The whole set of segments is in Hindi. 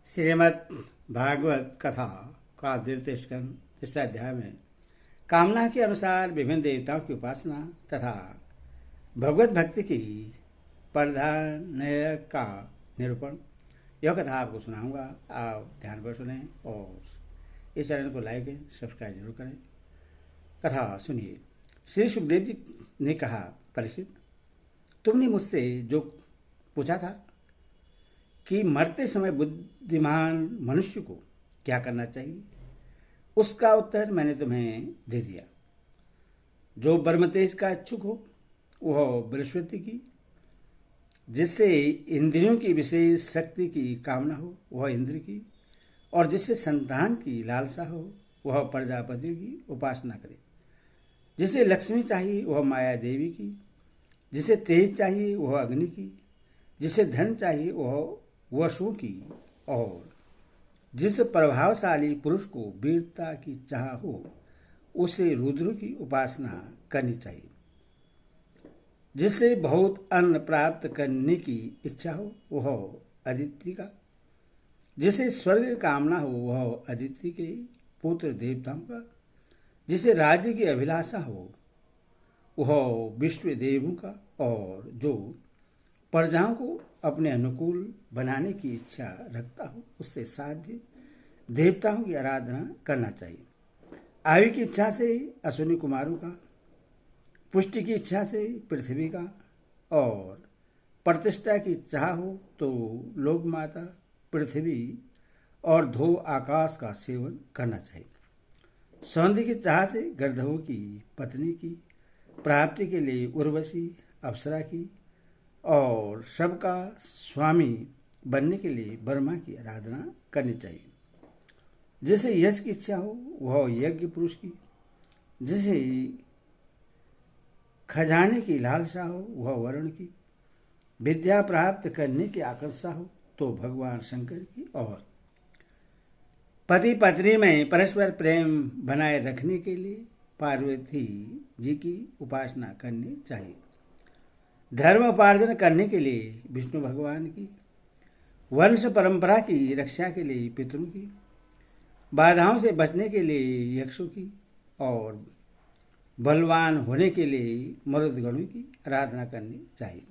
श्रीमद् भागवत कथा का द्वितीय स्कंद तीसरा अध्याय में कामना के अनुसार विभिन्न देवताओं की उपासना तथा भगवत भक्ति की प्राधान्य का निरूपण, यह कथा आपको सुनाऊंगा। आप ध्यान पर सुने और इस चैनल को लाइक सब्सक्राइब जरूर करें। कथा सुनिए। श्री सुखदेव जी ने कहा, परीक्षित, तुमने मुझसे जो पूछा था कि मरते समय बुद्धिमान मनुष्य को क्या करना चाहिए, उसका उत्तर मैंने तुम्हें दे दिया। जो ब्रह्म तेज का इच्छुक हो वह बृहस्पति की, जिससे इंद्रियों की विशेष शक्ति की कामना हो वह इंद्र की, और जिससे संतान की लालसा हो वह प्रजापति की उपासना करे। जिसे लक्ष्मी चाहिए वह माया देवी की, जिसे तेज चाहिए वह अग्नि की, जिसे धन चाहिए वह वसु की, और जिस प्रभावशाली पुरुष को वीरता की चाह हो उसे रुद्र की उपासना करनी चाहिए। जिससे बहुत अन्न प्राप्त करने की इच्छा हो वह अदिति का, जिसे स्वर्ग की कामना हो वह अदिति के पुत्र देवताओं का, जिसे राज्य की अभिलाषा हो वह विश्व देवों का, और जो प्रजाओं को अपने अनुकूल बनाने की इच्छा रखता हो उससे साध्य देवताओं की आराधना करना चाहिए। आयु की इच्छा से अश्विनी कुमारों का, पुष्टि की इच्छा से पृथ्वी का, और प्रतिष्ठा की चाह हो तो लोक माता पृथ्वी और धो आकाश का सेवन करना चाहिए। सौंदर्य की चाह से गर्दभों की पत्नी की, प्राप्ति के लिए उर्वशी अप्सरा की, और सबका स्वामी बनने के लिए ब्रह्मा की आराधना करनी चाहिए। जिसे यश की इच्छा हो वह यज्ञ पुरुष की, जिसे खजाने की लालसा हो वह वरुण की, विद्या प्राप्त करने की आकांक्षा हो तो भगवान शंकर की, और पति पत्नी में परस्पर प्रेम बनाए रखने के लिए पार्वती जी की उपासना करनी चाहिए। धर्म उपार्जन करने के लिए विष्णु भगवान की, वंश परंपरा की रक्षा के लिए पितरों की, बाधाओं से बचने के लिए यक्षों की, और बलवान होने के लिए मरुदगणों की आराधना करनी चाहिए।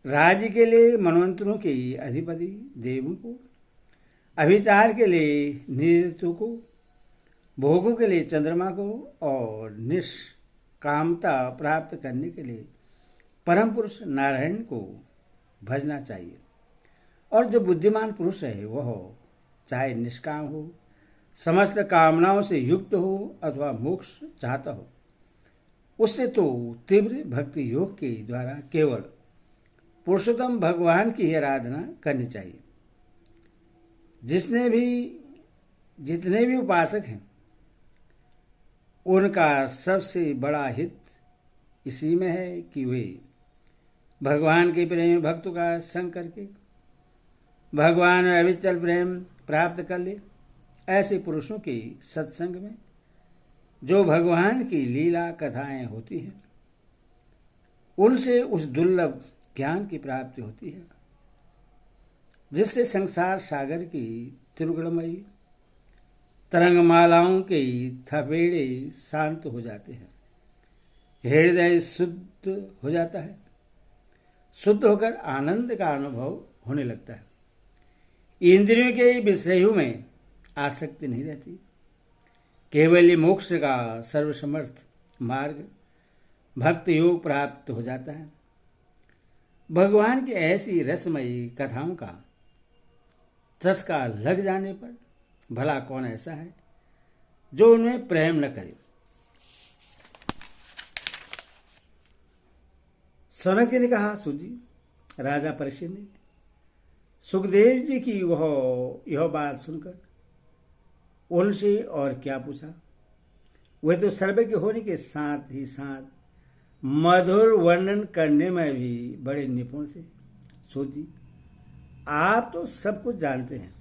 राज्य के लिए मनवंतरों के अधिपति देवों को, अभिचार के लिए नृत्यों को, भोगों के लिए चंद्रमा को, और निष्कामता प्राप्त करने के लिए परम पुरुष नारायण को भजना चाहिए। और जो बुद्धिमान पुरुष है वह चाहे निष्काम हो, समस्त कामनाओं से युक्त हो अथवा मोक्ष चाहता हो, उससे तो तीव्र भक्ति योग के द्वारा केवल पुरुषोत्तम भगवान की आराधना करनी चाहिए। जितने भी उपासक हैं उनका सबसे बड़ा हित इसी में है कि वे भगवान के प्रेमी भक्तों का संग करके भगवान में अविचल प्रेम प्राप्त कर ले। ऐसे पुरुषों के सत्संग में जो भगवान की लीला कथाएं होती हैं उनसे उस दुर्लभ ज्ञान की प्राप्ति होती है जिससे संसार सागर की त्रिगुणमयी तरंगमालाओं के थपेड़े शांत हो जाते हैं, हृदय शुद्ध हो जाता है, शुद्ध होकर आनंद का अनुभव होने लगता है। इंद्रियों के विषयों में आसक्ति नहीं रहती, केवल मोक्ष का सर्वसमर्थ मार्ग भक्ति योग प्राप्त हो जाता है। भगवान की ऐसी रसमयी कथाओं का चस्का लग जाने पर भला कौन ऐसा है जो उनमें प्रेम न करे। सनक जी ने कहा, सुजी, राजा परीक्षित ने सुखदेव जी की यह बात सुनकर उनसे और क्या पूछा। वे तो सर्वज्ञ होने के साथ ही साथ मधुर वर्णन करने में भी बड़े निपुण थे। सूजी, आप तो सब कुछ जानते हैं,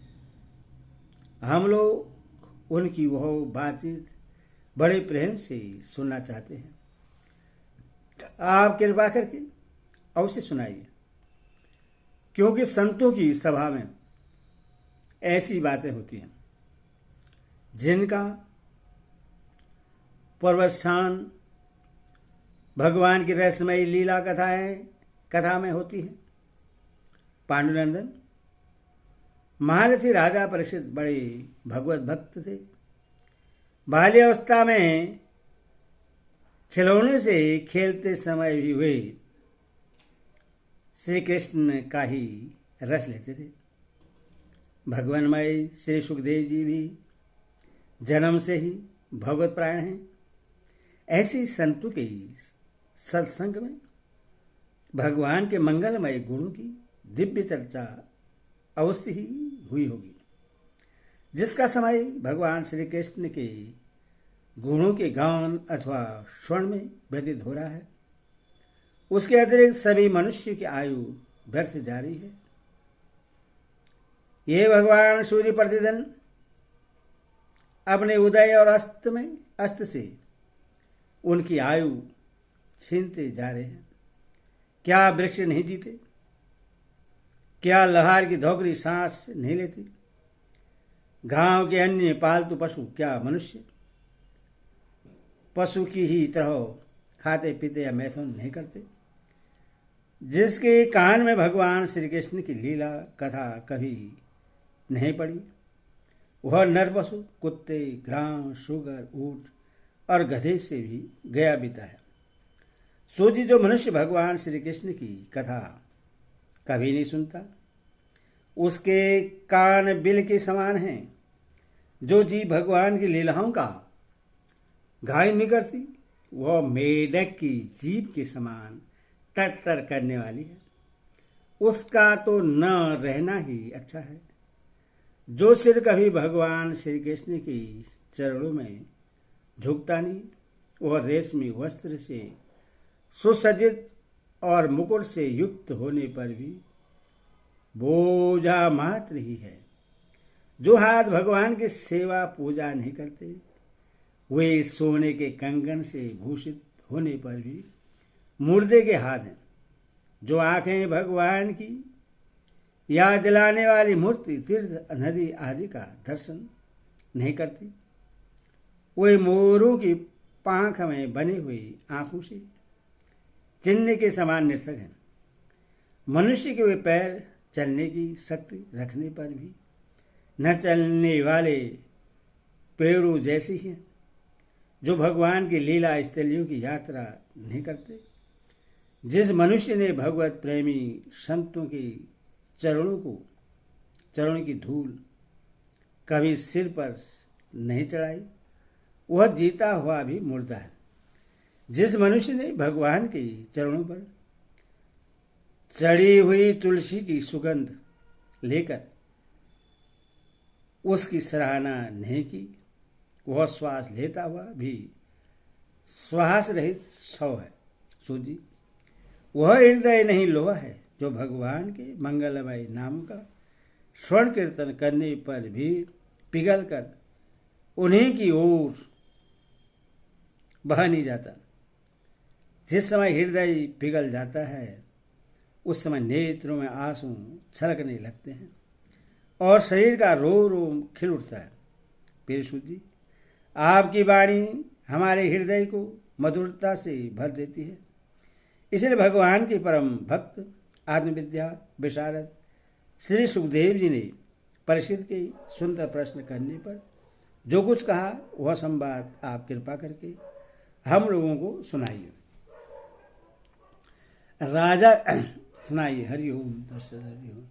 हम लोग उनकी वह बातचीत बड़े प्रेम से सुनना चाहते हैं। आप कृपा करके अवश्य सुनाइए। क्योंकि संतों की सभा में ऐसी बातें होती हैं जिनका प्रवचन भगवान की रहस्यमयी लीला कथा में होती है। पांडुनंदन महारथी राजा परीक्षित बड़े भगवत भक्त थे। बाल्यावस्था में खिलौने से खेलते समय भी वे श्री कृष्ण का ही रस लेते थे। भगवानमय श्री सुखदेव जी भी जन्म से ही भगवत प्राण हैं। ऐसे संतों के सत्संग में भगवान के मंगलमय गुणों की दिव्य चर्चा अवश्य ही हुई होगी, जिसका समय भगवान श्री कृष्ण के गुणों के गान अथवा श्रवण में व्यतीत हो रहा है। उसके अतिरिक्त सभी मनुष्य की आयु व्यर्थ जा रही है। ये भगवान सूर्य प्रतिदिन अपने उदय और अस्त से उनकी आयु छीनते जा रहे हैं। क्या वृक्ष नहीं जीते? क्या लहार की धोकरी सांस नहीं लेती? गांव के अन्य पालतू पशु क्या मनुष्य पशु की ही तरह खाते पीते या मैथुन नहीं करते? जिसके कान में भगवान श्री कृष्ण की लीला कथा कभी नहीं पड़ी, वह नर पशु कुत्ते, ग्राम, शुगर, ऊंट और गधे से भी गया बीता है। सो जी जो मनुष्य भगवान श्री कृष्ण की कथा कभी नहीं सुनता, उसके कान बिल के समान हैं। जो जी भगवान की लीलाओं का गायन नहीं करती, वह मेढक की जीभ के समान टट्टर करने वाली है। उसका तो न रहना ही अच्छा है। जो सिर कभी भगवान श्री कृष्ण की चरणों में झुकता नहीं, वह रेशमी वस्त्र से सुसज्जित और मुकुट से युक्त होने पर भी बोझा मात्र ही है। जो हाथ भगवान की सेवा पूजा नहीं करते, वे सोने के कंगन से भूषित होने पर भी मुर्दे के हाथ हैं। जो आंखें भगवान की याद दिलाने वाली मूर्ति, तीर्थ, नदी आदि का दर्शन नहीं करती, वे मोरों की पांख में बनी हुई आंखों से चिन्ह के समान निरर्थक हैं। मनुष्य के वे पैर चलने की शक्ति रखने पर भी न चलने वाले पेड़ों जैसी हैं। जो भगवान की लीला स्थलियों की यात्रा नहीं करते, जिस मनुष्य ने भगवत प्रेमी संतों के चरणों की धूल कभी सिर पर नहीं चढ़ाई, वह जीता हुआ भी मुर्दा है। जिस मनुष्य ने भगवान के चरणों पर चढ़ी हुई तुलसी की सुगंध लेकर उसकी सराहना नहीं की, वह श्वास लेता हुआ भी श्वास रहित शव है। सूजी वह हृदय नहीं लोहा है जो भगवान के मंगलमय नाम का श्रवण कीर्तन करने पर भी पिघल कर उन्हीं की ओर बहा नहीं जाता। जिस समय हृदय पिघल जाता है, उस समय नेत्रों में आंसू छलकने लगते हैं और शरीर का रो रो खिल उठता है। पीरसू जी, आपकी वाणी हमारे हृदय को मधुरता से भर देती है। इसलिए भगवान के परम भक्त आत्मविद्या विशारद श्री सुखदेव जी ने परीक्षित के सुंदर प्रश्न करने पर जो कुछ कहा, वह संवाद आप कृपा करके हम लोगों को सुनाइए। राजा सुनाइए। हरि ओम। हरि ओम।